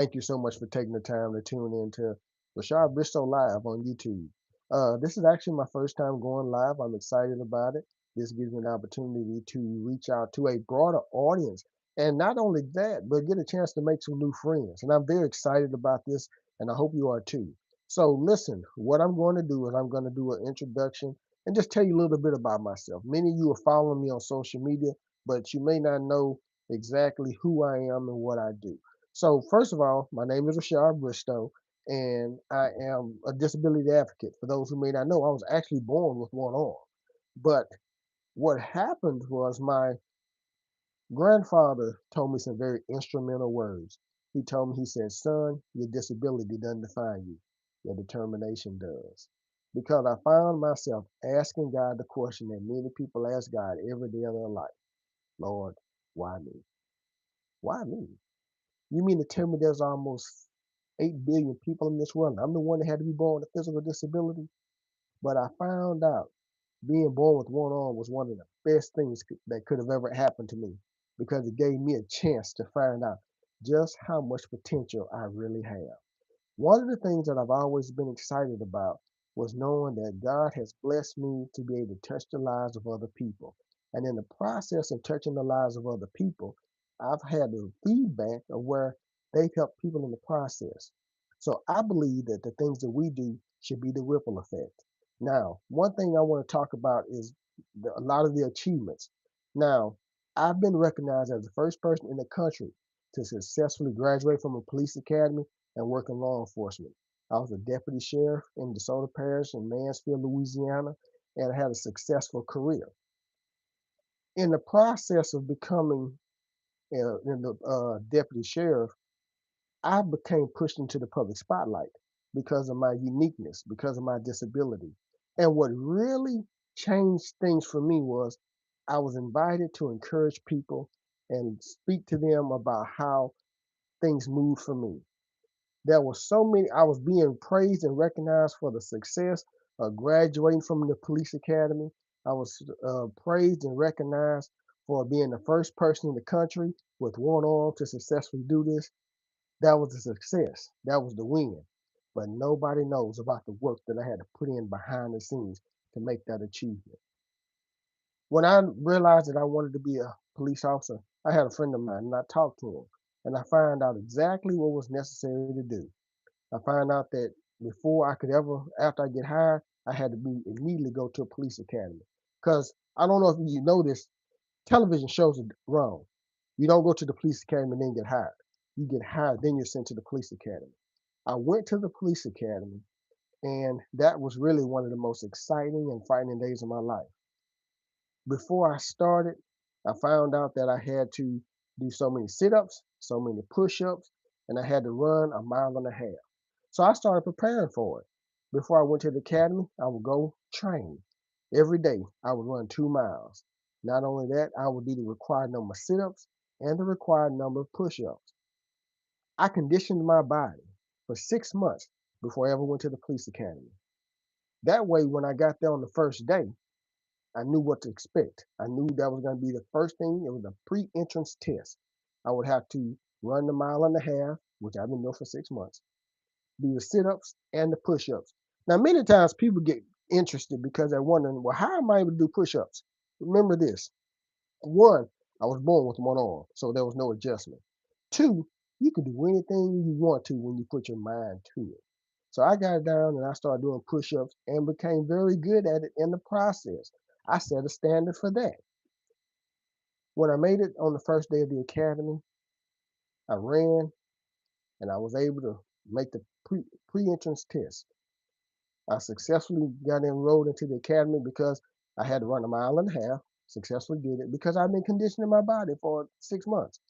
Thank you so much for taking the time to tune in to RaShad Bristo Live on YouTube. This is actually my first time going live. I'm excited about it. This gives me an opportunity to reach out to a broader audience. And not only that, but get a chance to make some new friends. And I'm very excited about this, and I hope you are too. So, listen, what I'm going to do is I'm going to do an introduction and just tell you a little bit about myself. Many of you are following me on social media, but you may not know exactly who I am and what I do. So, first of all, my name is RaShad Bristo, and I am a disability advocate. For those who may not know, I was actually born with one arm. But what happened was my grandfather told me some very instrumental words. He told me, he said, son, your disability doesn't define you, your determination does. Because I found myself asking God the question that many people ask God every day of their life: Lord, why me? Why me? You mean to tell me there's almost 8 billion people in this world? I'm the one that had to be born with a physical disability. But I found out being born with one arm was one of the best things that could have ever happened to me, because it gave me a chance to find out just how much potential I really have. One of the things that I've always been excited about was knowing that God has blessed me to be able to touch the lives of other people. And in the process of touching the lives of other people, I've had the feedback of where they've helped people in the process. So I believe that the things that we do should be the ripple effect. Now, one thing I want to talk about is a lot of the achievements. Now, I've been recognized as the first person in the country to successfully graduate from a police academy and work in law enforcement. I was a deputy sheriff in DeSoto Parish in Mansfield, Louisiana, and I had a successful career. In the process of becoming deputy sheriff, I became pushed into the public spotlight because of my uniqueness, because of my disability. And what really changed things for me was I was invited to encourage people and speak to them about how things moved for me. There were so many. I was being praised and recognized for the success of graduating from the police academy. I was praised and recognized for being the first person in the country with one arm to successfully do this. That was a success. That was the win. But nobody knows about the work that I had to put in behind the scenes to make that achievement. When I realized that I wanted to be a police officer, I had a friend of mine and I talked to him, and I found out exactly what was necessary to do. I found out that before I could ever, after I get hired, I had to be immediately go to a police academy. Because I don't know if you know this, television shows are wrong. You don't go to the police academy and then get hired. You get hired, then you're sent to the police academy. I went to the police academy, and that was really one of the most exciting and frightening days of my life. Before I started, I found out that I had to do so many sit ups, so many push ups, and I had to run a mile and a half. So I started preparing for it. Before I went to the academy, I would go train. Every day, I would run 2 miles. Not only that, I would do the required number of sit ups and the required number of push ups. I conditioned my body for 6 months before I ever went to the police academy. That way, when I got there on the first day, I knew what to expect. I knew that was going to be the first thing. It was a pre-entrance test. I would have to run the mile and a half, which I've been doing for 6 months, do the sit-ups and the push-ups. Now, many times people get interested because they're wondering, well, how am I able to do push-ups? Remember this. One, I was born with one arm, so there was no adjustment. Two, you can do anything you want to when you put your mind to it. So I got down and I started doing push-ups and became very good at it in the process. I set a standard for that. When I made it on the first day of the academy, I ran and I was able to make the pre-entrance test. I successfully got enrolled into the academy because I had to run a mile and a half. Successfully did it because I've been conditioning my body for 6 months.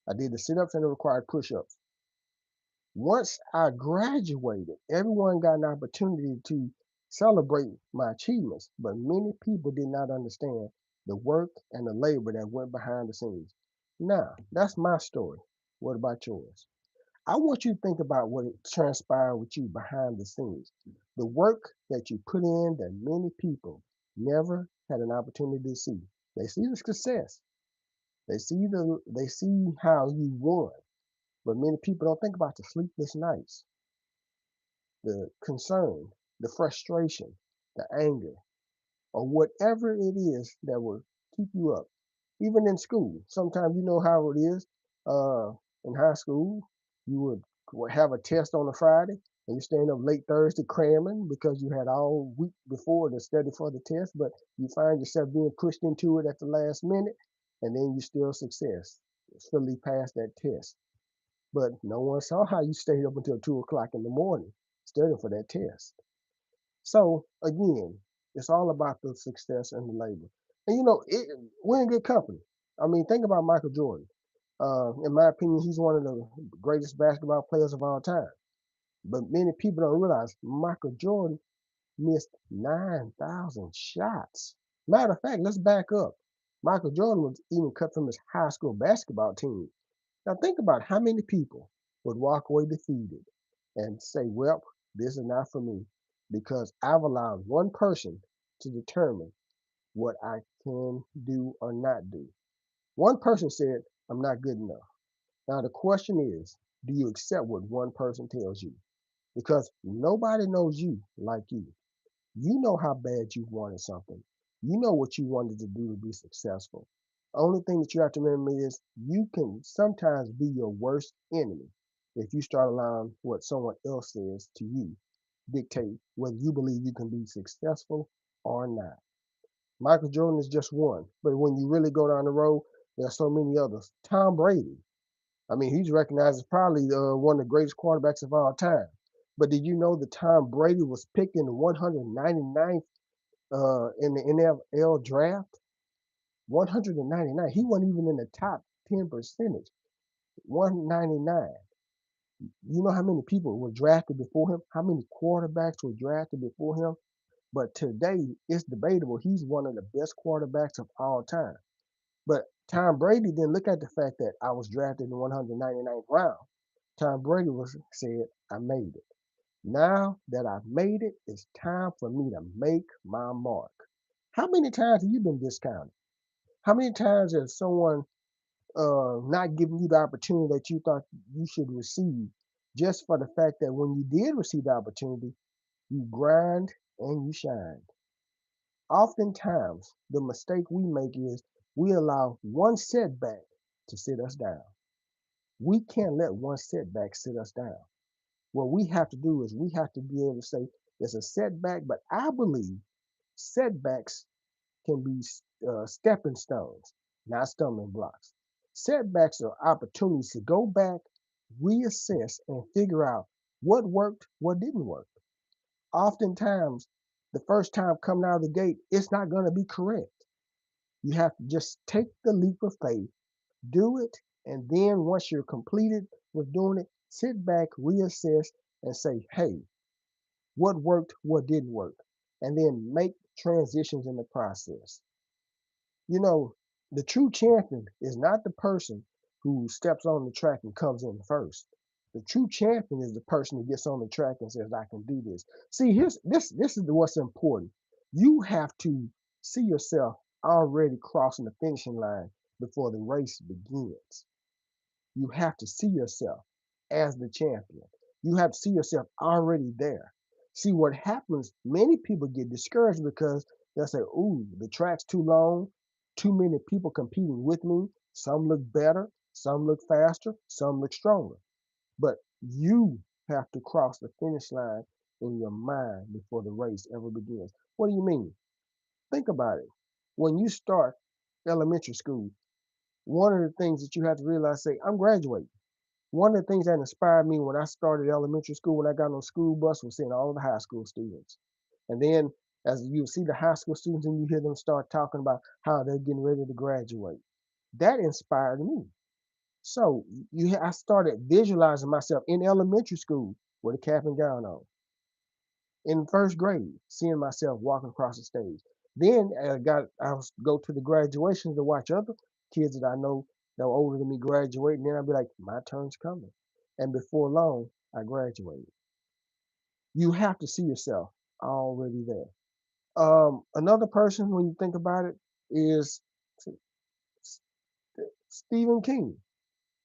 I did the sit-ups and the required push-ups. Once I graduated, everyone got an opportunity to celebrate my achievements, but many people did not understand the work and the labor that went behind the scenes. Now, that's my story. What about yours? I want you to think about what transpired with you behind the scenes. The work that you put in that many people never had an opportunity to see. They see the success. They see how you won, But many people don't think about the sleepless nights, the concern, the frustration, the anger, or whatever it is that will keep you up. Even in school, sometimes you know how it is. Uh, in high school, you would have a test on a Friday, and you're staying up late Thursday cramming because you had all week before to study for the test, but you find yourself being pushed into it at the last minute, and then you still successfully pass that test. But no one saw how you stayed up until 2 o'clock in the morning studying for that test. So again, it's all about the success and the labor. And we're in good company. I mean, think about Michael Jordan. In my opinion, he's one of the greatest basketball players of all time. But many people don't realize Michael Jordan missed 9,000 shots. Matter of fact, let's back up. Michael Jordan was even cut from his high school basketball team. Now think about how many people would walk away defeated and say, well, this is not for me because I've allowed one person to determine what I can do or not do. One person said, I'm not good enough. Now the question is, do you accept what one person tells you? Because nobody knows you like you. You know how bad you wanted something. You know what you wanted to do to be successful. The only thing that you have to remember is you can sometimes be your worst enemy if you start allowing what someone else says to you dictate whether you believe you can be successful or not. Michael Jordan is just one, but when you really go down the road, there are so many others. Tom Brady, I mean, he's recognized as probably one of the greatest quarterbacks of all time. But did you know that Tom Brady was picked in the 199th in the NFL draft? 199. He wasn't even in the top 10 percentage. 199. You know how many people were drafted before him? How many quarterbacks were drafted before him? But today, it's debatable. He's one of the best quarterbacks of all time. But Tom Brady didn't look at the fact that I was drafted in the 199th round. Tom Brady said, I made it. Now that I've made it, it's time for me to make my mark. How many times have you been discounted? How many times has someone not giving you the opportunity that you thought you should receive just for the fact that when you did receive the opportunity, you grind and you shine? Oftentimes, the mistake we make is we allow one setback to sit us down. We can't let one setback sit us down. What we have to do is we have to be able to say it's a setback, but I believe setbacks can be stepping stones, not stumbling blocks. Setbacks are opportunities to go back, reassess, and figure out what worked, what didn't work. Oftentimes, the first time coming out of the gate, it's not going to be correct. You have to just take the leap of faith, do it, and then once you're completed with doing it, sit back, reassess, and say, hey, what worked, what didn't work, and then make transitions in the process. You know, the true champion is not the person who steps on the track and comes in first. The true champion is the person who gets on the track and says, I can do this. See, here's this is what's important. You have to see yourself already crossing the finishing line before the race begins. You have to see yourself as the champion. You have to see yourself already there. See what happens, many people get discouraged because they'll say, ooh, the track's too long, too many people competing with me. Some look better, some look faster, some look stronger. But you have to cross the finish line in your mind before the race ever begins. What do you mean? Think about it. When you start elementary school, one of the things that you have to realize, say, I'm graduating. One of the things that inspired me when I started elementary school, when I got on the school bus, was seeing all of the high school students. And then as you see the high school students and you hear them start talking about how they're getting ready to graduate, that inspired me. So I started visualizing myself in elementary school with a cap and gown on. In first grade, seeing myself walking across the stage. Then I was go to the graduations to watch other kids that I know that were older than me graduate, and then I'd be like, my turn's coming. And before long, I graduated. You have to see yourself already there. Another person, when you think about it, is Stephen King.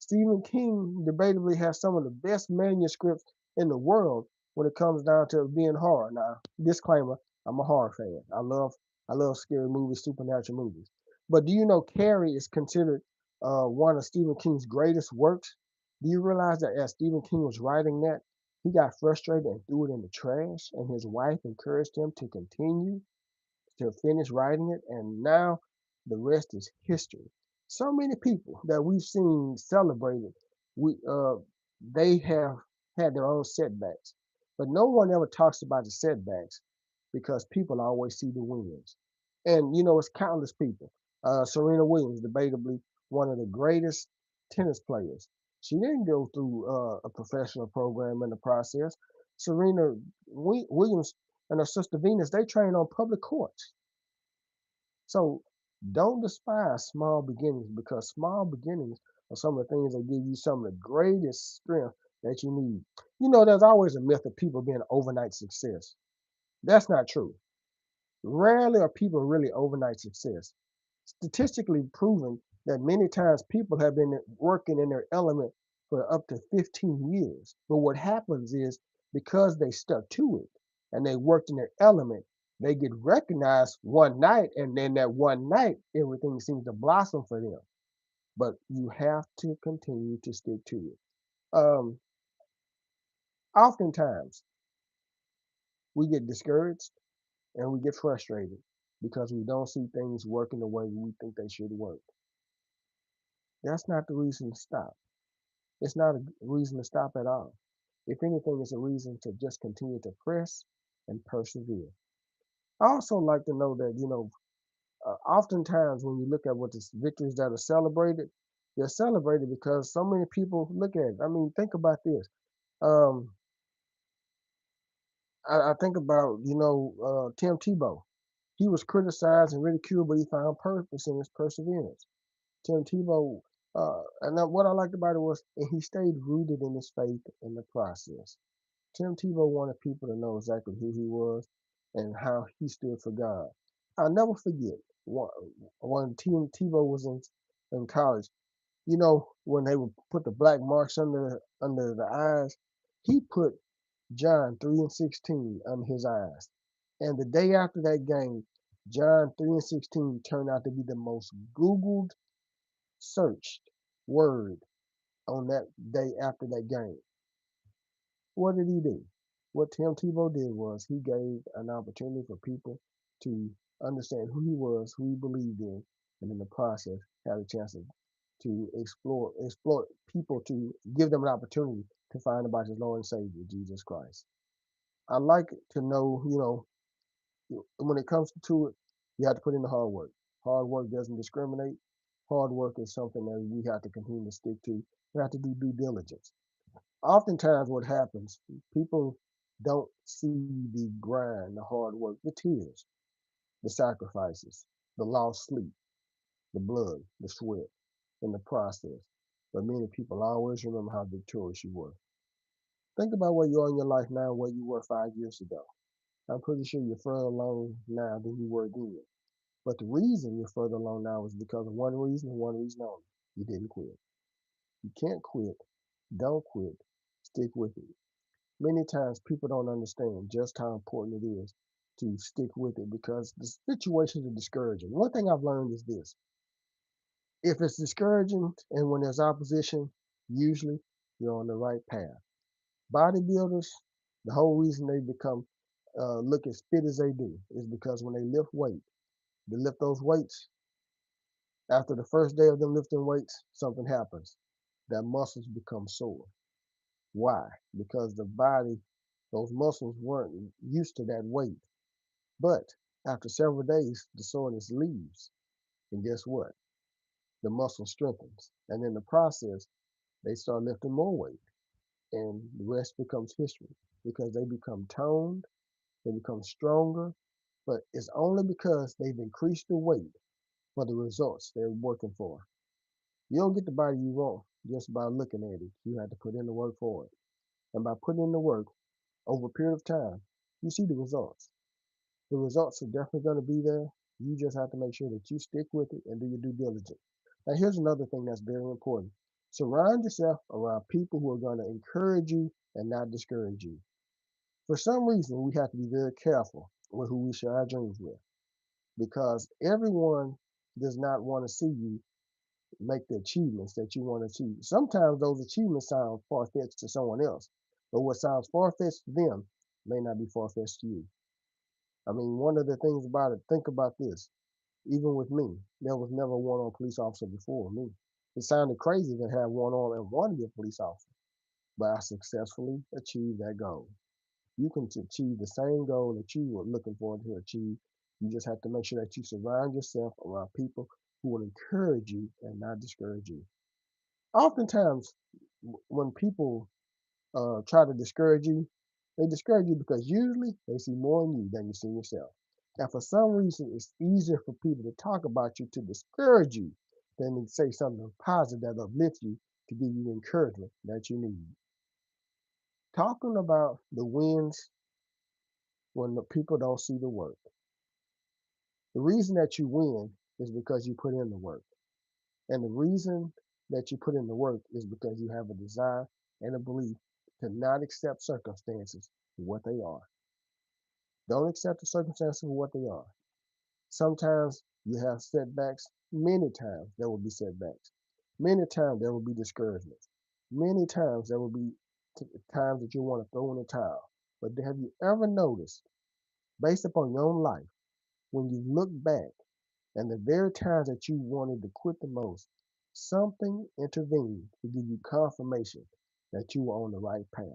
Stephen King debatably has some of the best manuscripts in the world when it comes down to being horror. Now, disclaimer, I'm a horror fan. I love scary movies, supernatural movies. But do you know Carrie is considered one of Stephen King's greatest works? Do you realize that as Stephen King was writing that, he got frustrated and threw it in the trash, and his wife encouraged him to continue to finish writing it, and now the rest is history. So many people that we've seen celebrated, we they have had their own setbacks, but no one ever talks about the setbacks because people always see the wins. And you know, it's countless people. Serena Williams, debatably one of the greatest tennis players. She didn't go through a professional program in the process. Serena Williams and her sister Venus, they train on public courts. So don't despise small beginnings because small beginnings are some of the things that give you some of the greatest strength that you need. You know, there's always a myth of people being overnight success. That's not true. Rarely are people really overnight success. Statistically proven that many times people have been working in their element for up to 15 years. But what happens is because they stuck to it and they worked in their element, they get recognized one night, and then that one night, everything seems to blossom for them. But you have to continue to stick to it. Um, Oftentimes, we get discouraged and we get frustrated because we don't see things working the way we think they should work. That's not the reason to stop. It's not a reason to stop at all. If anything, it's a reason to just continue to press and persevere. I also like to know that, oftentimes when you look at what the victories that are celebrated, they're celebrated because so many people look at it. I mean, think about this. Um, I think about, Tim Tebow. He was criticized and ridiculed, but he found purpose in his perseverance. Tim Tebow, what I liked about it was and he stayed rooted in his faith in the process. Tim Tebow wanted people to know exactly who he was and how he stood for God. I'll never forget when Tim Tebow was in college. You know, when they would put the black marks under the eyes, he put John 3:16 under his eyes. And the day after that game, John 3:16 turned out to be the most Googled, searched word on that day after that game. What did he do? What Tim Tebow did was he gave an opportunity for people to understand who he was, who he believed in, and in the process had a chance to explore people to give them an opportunity to find about his Lord and Savior, Jesus Christ. I like to know, when it comes to it, you have to put in the hard work. Hard work doesn't discriminate. Hard work is something that we have to continue to stick to. We have to do due diligence. Oftentimes what happens, people don't see the grind, the hard work, the tears, the sacrifices, the lost sleep, the blood, the sweat in the process. But many people always remember how victorious you were. Think about where you are in your life now and where you were 5 years ago. I'm pretty sure you're further along now than you were then. But the reason you're further along now is because of one reason and one reason only. You didn't quit. You can't quit. Don't quit. Stick with it. Many times people don't understand just how important it is to stick with it because the situations are discouraging. One thing I've learned is this: if it's discouraging and when there's opposition, usually you're on the right path. Bodybuilders, the whole reason they become look as fit as they do is because when they lift weight, they lift those weights. After the first day of them lifting weights, something happens. Their muscles become sore. Why? Because the body, those muscles weren't used to that weight. But after several days, the soreness leaves. And guess what? The muscle strengthens. And in the process, they start lifting more weight. And the rest becomes history because they become toned, they become stronger. But it's only because they've increased the weight for the results they're working for. You don't get the body you want just by looking at it. You have to put in the work for it. And by putting in the work over a period of time, you see the results. The results are definitely going to be there. You just have to make sure that you stick with it and do your due diligence. Now, here's another thing that's very important. Surround yourself around people who are going to encourage you and not discourage you. For some reason, we have to be very careful with who we share our dreams with because everyone does not want to see you make the achievements that you want to achieve. Sometimes those achievements sound far fetched to someone else, but what sounds far fetched to them may not be far fetched to you. I mean, one of the things about it, think about this. Even with me, there was never a one on police officer before me. It sounded crazy to have one on and want to be a police officer, but I successfully achieved that goal. You can achieve the same goal that you were looking for to achieve. You just have to make sure that you surround yourself around people who will encourage you and not discourage you. Oftentimes, when people try to discourage you, they discourage you because usually they see more in you than you see in yourself. And for some reason, it's easier for people to talk about you to discourage you than to say something positive that uplifts you to give you the encouragement that you need. Talking about the wins when the people don't see the work. The reason that you win is because you put in the work. And the reason that you put in the work is because you have a desire and a belief to not accept circumstances for what they are. Don't accept the circumstances for what they are. Sometimes you have setbacks. Many times there will be setbacks. Many times there will be discouragements. Many times there will be times that you want to throw in the towel. But have you ever noticed, based upon your own life, when you look back and the very times that you wanted to quit the most, something intervened to give you confirmation that you were on the right path?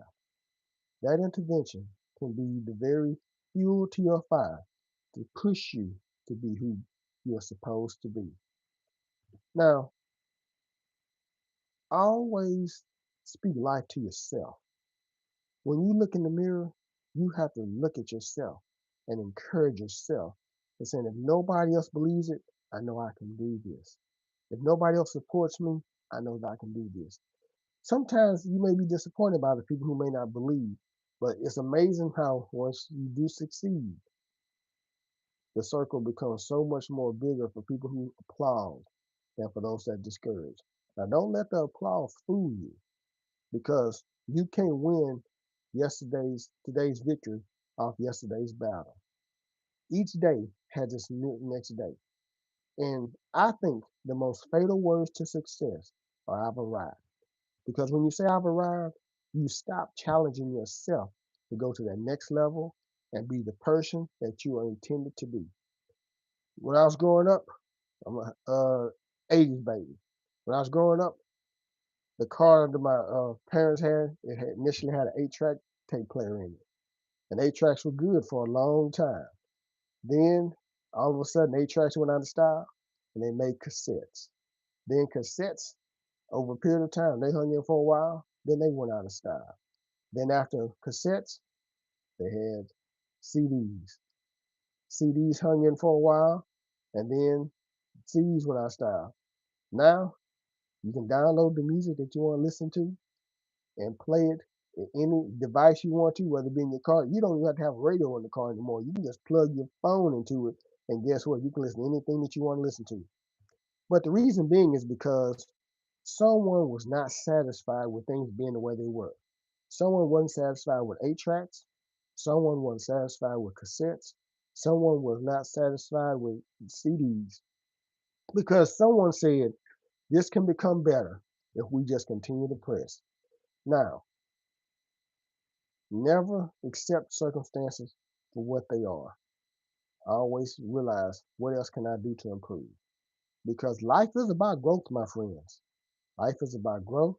That intervention can be the very fuel to your fire to push you to be who you're supposed to be. Now, always speak life to yourself. When you look in the mirror, you have to look at yourself and encourage yourself and saying, if nobody else believes it, I know I can do this. If nobody else supports me, I know that I can do this. Sometimes you may be disappointed by the people who may not believe, but it's amazing how once you do succeed, the circle becomes so much more bigger for people who applaud than for those that discourage. Now, don't let the applause fool you because you can't win today's victory off yesterday's battle. Each day has its next day. And I think the most fatal words to success are I've arrived. Because when you say I've arrived, you stop challenging yourself to go to that next level and be the person that you are intended to be. When I was growing up, I'm a 80s baby. When I was growing up, the car that my parents had initially had an 8-track tape player in it. And 8-tracks were good for a long time. Then all of a sudden 8-tracks went out of style and they made cassettes. Then cassettes, over a period of time, they hung in for a while, then they went out of style. Then after cassettes, they had CDs. CDs hung in for a while, and then CDs went out of style. Now you can download the music that you want to listen to and play it in any device you want to, whether it be in your car. You don't even have to have a radio in the car anymore. You can just plug your phone into it, and guess what? You can listen to anything that you want to listen to. But the reason being is because someone was not satisfied with things being the way they were. Someone wasn't satisfied with 8-tracks. Someone wasn't satisfied with cassettes. Someone was not satisfied with CDs because someone said this can become better if we just continue to press. Now, never accept circumstances for what they are. Always realize what else can I do to improve? Because life is about growth, my friends. Life is about growth,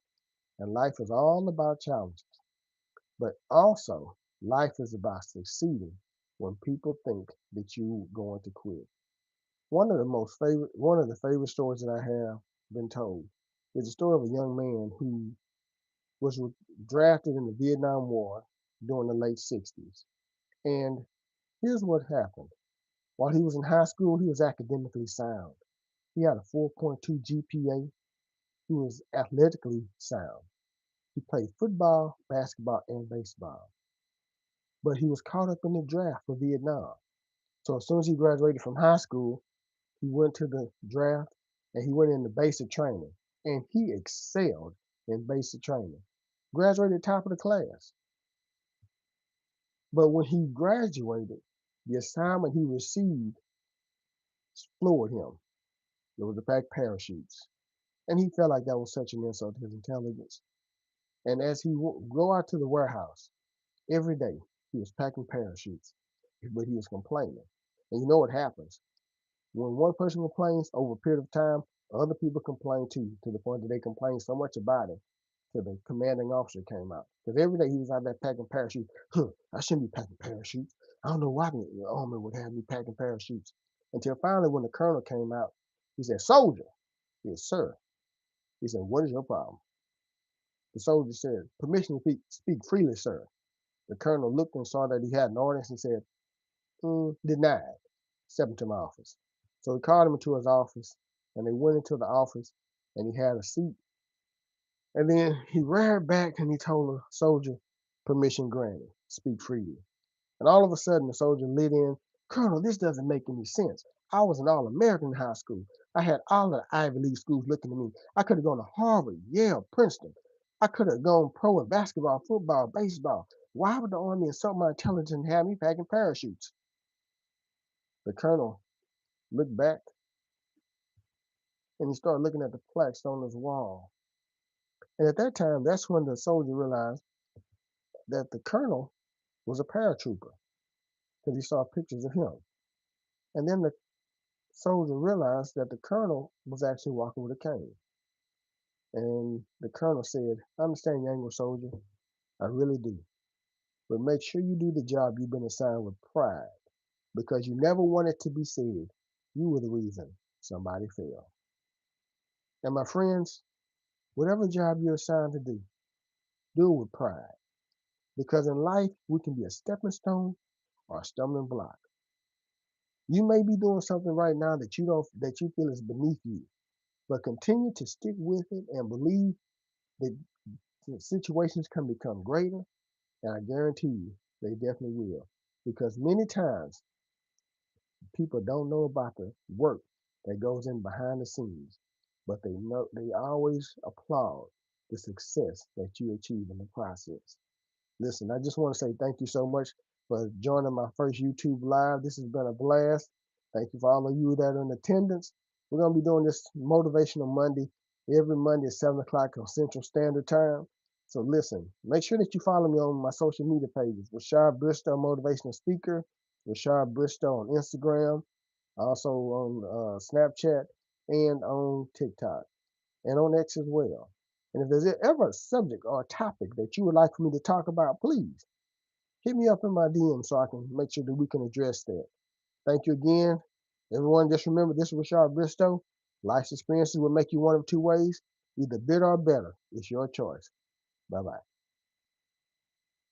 and life is all about challenges. But also, life is about succeeding when people think that you're going to quit. One of the favorite stories that I have been told is the story of a young man who was drafted in the Vietnam War during the late 60s. And here's what happened. While he was in high school, he was academically sound. He had a 4.2 GPA. He was athletically sound. He played football, basketball, and baseball. But he was caught up in the draft for Vietnam. So as soon as he graduated from high school, he went to the draft and he went into basic training. and he excelled in basic training. Graduated top of the class. But when he graduated, the assignment he received floored him. It was to pack parachutes. And he felt like that was such an insult to his intelligence. And as he go out to the warehouse every day, he was packing parachutes, but he was complaining. And you know what happens? When one person complains over a period of time, other people complain too, to the point that they complain so much about it till the commanding officer came out. Because every day he was out there packing parachutes. Huh, I shouldn't be packing parachutes. I don't know why the army would have me packing parachutes. Until finally, when the colonel came out, he said, "Soldier." "Yes, sir." He said, "What is your problem?" The soldier said, "Permission to speak freely, sir." The colonel looked and saw that he had an ordinance and said, "Denied. Step into my office." So he called him into his office, and they went into the office, and he had a seat. And then he reared back and he told the soldier, "Permission granted. Speak freely." And all of a sudden, the soldier lit in, "Colonel, this doesn't make any sense. I was an All-American in high school. I had all the Ivy League schools looking at me. I could have gone to Harvard, Yale, Princeton. I could have gone pro in basketball, football, baseball. Why would the Army insult my intelligence and have me packing parachutes?" The colonel looked back and he started looking at the plaques on his wall. And at that time, that's when the soldier realized that the colonel was a paratrooper because he saw pictures of him. And then the soldier realized that the colonel was actually walking with a cane. And the colonel said, "I understand, younger soldier. I really do. But make sure you do the job you've been assigned with pride because you never want it to be said you were the reason somebody failed." And my friends, whatever job you're assigned to do it with pride. Because in life, we can be a stepping stone or a stumbling block. You may be doing something right now that you feel is beneath you, but continue to stick with it and believe that the situations can become greater, and I guarantee you they definitely will. Because many times people don't know about the work that goes in behind the scenes, but they always applaud the success that you achieve in the process. Listen, I just want to say thank you so much for joining my first YouTube live. This has been a blast. Thank you for all of you that are in attendance. We're going to be doing this motivational Monday every Monday at 7 o'clock on Central Standard Time. So listen, make sure that you follow me on my social media pages. RaShad Bristo, motivational speaker. RaShad Bristo on Instagram, also on Snapchat, and on TikTok, and on X as well. And if there's ever a subject or a topic that you would like for me to talk about, please hit me up in my DM so I can make sure that we can address that. Thank you again. Everyone, just remember this is RaShad Bristo. Life's experiences will make you one of two ways, either bitter or better. It's your choice. Bye bye.